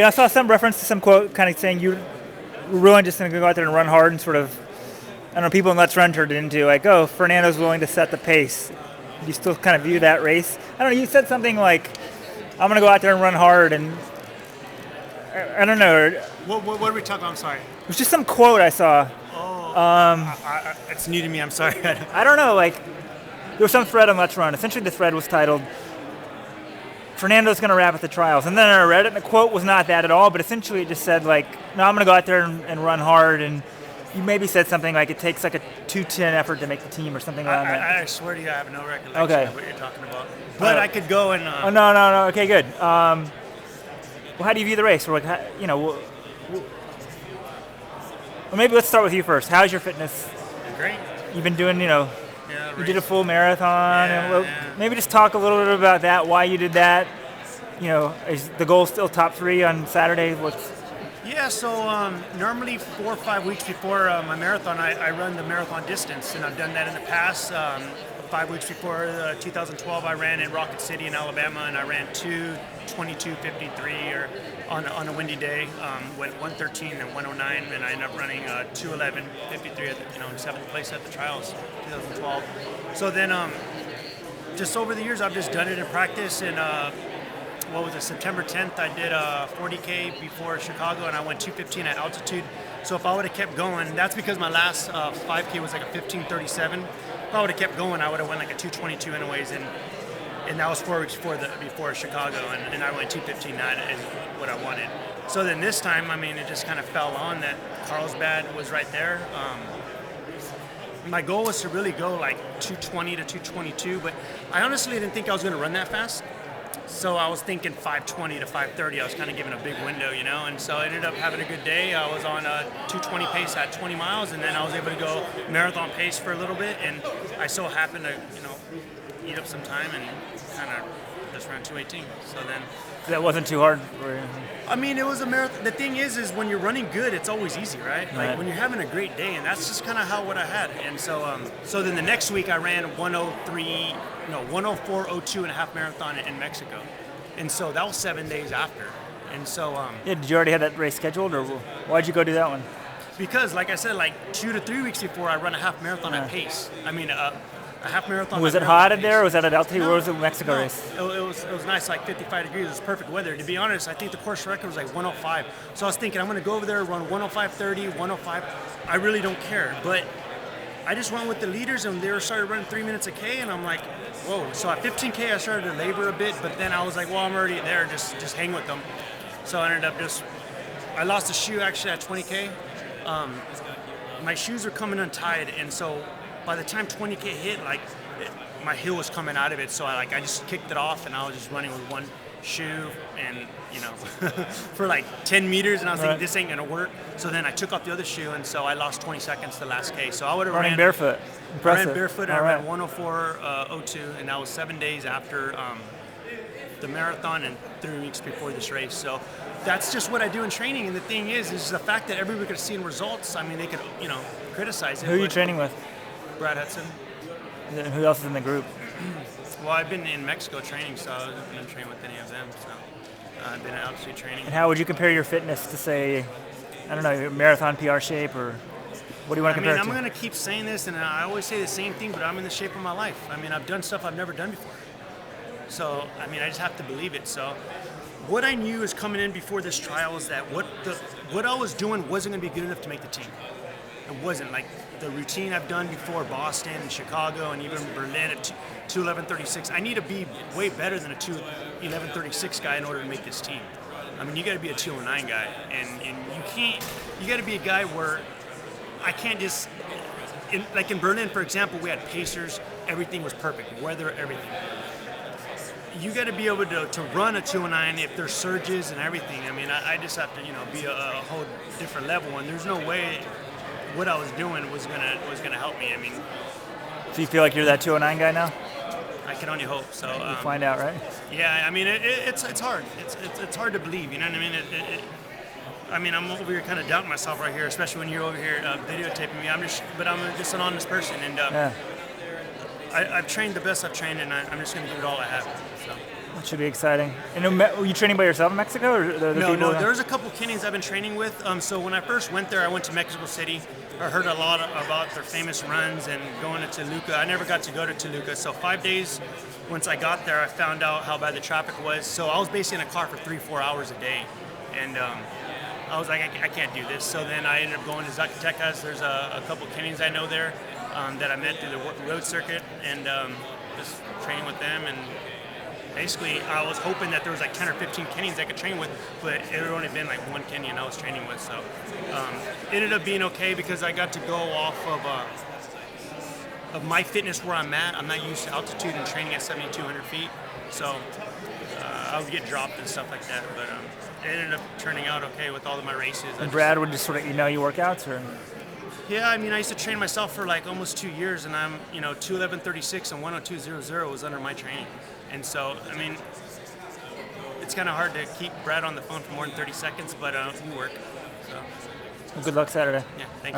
I saw some reference to some quote kind of saying you were willing just to go out there and run hard and sort of, I don't know, people in Let's Run turned it into like, oh, Fernando's willing to set the pace. Do you still kind of view that race? I don't know, you said something like, I'm going to go out there and run hard, and I don't know. What are we talking about? I'm sorry. It was just some quote I saw. It's new to me. I'm sorry. I don't know, like, there was some thread on Let's Run. Essentially, the thread was titled, Fernando's going to wrap at the trials. And then I read it, and the quote was not that at all, but essentially it just said, like, no, I'm going to go out there and run hard, and you maybe said something like it takes like a 2:10 effort to make the team or something like that. I swear to you, I have no recollection of what you're talking about. But I could go and... Oh, no. Okay, good. Well, how do you view the race? Or like, well, maybe let's start with you first. How's your fitness? Great. You've been doing, you did a full marathon. Yeah. Maybe just talk a little bit about that, why you did that. Is the goal still top 3 on Saturday? Yeah, so normally 4 or 5 weeks before my marathon, I run the marathon distance, and I've done that in the past. 5 weeks before 2012, I ran in Rocket City in Alabama, and I ran 2:22:53 or on a windy day. Went 1:13 and 1:09, and I ended up running 2:11:53 in 7th place at the trials 2012. So then, just over the years, I've just done it in practice. And September 10th, I did a 40K before Chicago, and I went 2:15 at altitude. So if I would have kept going, that's because my last 5K was like a 15:37. If I would have kept going, I would have went like a 2:22 anyways, and that was 4 weeks before Chicago, and I went 2:15. That is what I wanted. So then this time, it just kind of fell on that Carlsbad was right there. My goal was to really go like 2:20 to 2:22, but I honestly didn't think I was going to run that fast. So I was thinking 5:20 to 5:30. I was kind of given a big window, and so I ended up having a good day. I was on a 2:20 pace at 20 miles, and then I was able to go marathon pace for a little bit, and I so happened to, eat up some time and kind of just ran 2:18. So then... That wasn't too hard for you? It was a marathon. The thing is when you're running good, it's always easy, right? Like when you're having a great day, and that's just kind of what I had. And so then the next week I ran 104:02 and a half marathon in Mexico. And so that was 7 days after. And so... did you already have that race scheduled, or why'd you go do that one? Because, like I said, 2 to 3 weeks before, I run a half marathon at pace. A half marathon. Was it hot in there, or was that at altitude? Where was the Mexico race? It was nice, like 55 degrees. It was perfect weather. To be honest, I think the course record was like 105. So I was thinking, I'm going to go over there, run 105:30, 105. I really don't care. But I just went with the leaders, and they started running 3 minutes a K, and I'm like, whoa. So at 15K, I started to labor a bit, but then I was like, well, I'm already there. Just hang with them. So I ended up I lost a shoe actually at 20K. My shoes were coming untied, and so by the time 20K hit, my heel was coming out of it, so I just kicked it off, and I was just running with one shoe, and for like 10 meters, and I was thinking this ain't gonna work. So then I took off the other shoe, and so I lost 20 seconds the last K. So I would have running barefoot. Impressive. I ran barefoot, and I ran 104:02, and that was 7 days after the marathon and 3 weeks before this race. So that's just what I do in training. And the thing is the fact that everybody could see results. They could criticize it. Who are you training with? Brad Hudson. Who else is in the group? Well, I've been in Mexico training, so I haven't trained with any of them. So I've been in altitude training. And how would you compare your fitness to, say, I don't know, your marathon PR shape, or what do you want to compare it to? I'm going to keep saying this, and I always say the same thing, but I'm in the shape of my life. I've done stuff I've never done before. So, I just have to believe it. So what I knew is coming in before this trial is that what I was doing wasn't going to be good enough to make the team. It wasn't. Like the routine I've done before, Boston and Chicago and even Berlin at 2:11:36. I need to be way better than a 2:11:36 guy in order to make this team. You got to be a 2:09 guy, and you got to be a guy where I can't just, like in Berlin, for example, we had pacers, everything was perfect, weather, everything. You got to be able to run a 2:09 if there's surges and everything. I just have to, be a whole different level, and there's no way what I was doing was gonna help me. So you feel like you're that 2:09 guy now? I can only hope. So we'll find out, right? Yeah, it's hard. It's hard to believe. You know what I mean? I'm over here kind of doubting myself right here, especially when you're over here videotaping me. I'm just an honest person, and I've trained the best I've trained, and I'm just gonna give it all I have. So. That should be exciting. And were you training by yourself in Mexico, or are there No, people? no. There's a couple Kenyans I've been training with. So when I first went there, I went to Mexico City. I heard a lot about their famous runs and going to Toluca. I never got to go to Toluca. So 5 days, once I got there, I found out how bad the traffic was. So I was basically in a car for 3-4 hours a day. And I was like, I can't do this. So then I ended up going to Zacatecas. There's a couple Kenyans I know there that I met through the road circuit, and just training with them. And basically, I was hoping that there was like 10 or 15 Kenyans I could train with, but it had only been like one Kenyan I was training with. So it ended up being okay because I got to go off of my fitness where I'm at. I'm not used to altitude and training at 7,200 feet. So I would get dropped and stuff like that, but it ended up turning out okay with all of my races. And Brad would just sort of email you workouts, or? Yeah, I mean, I used to train myself for like almost 2 years, and I'm, 211.36 and 102.00 was under my training. And so, I mean, it's kind of hard to keep Brad on the phone for more than 30 seconds, but we work. So. Well, good luck Saturday. Yeah, thank you.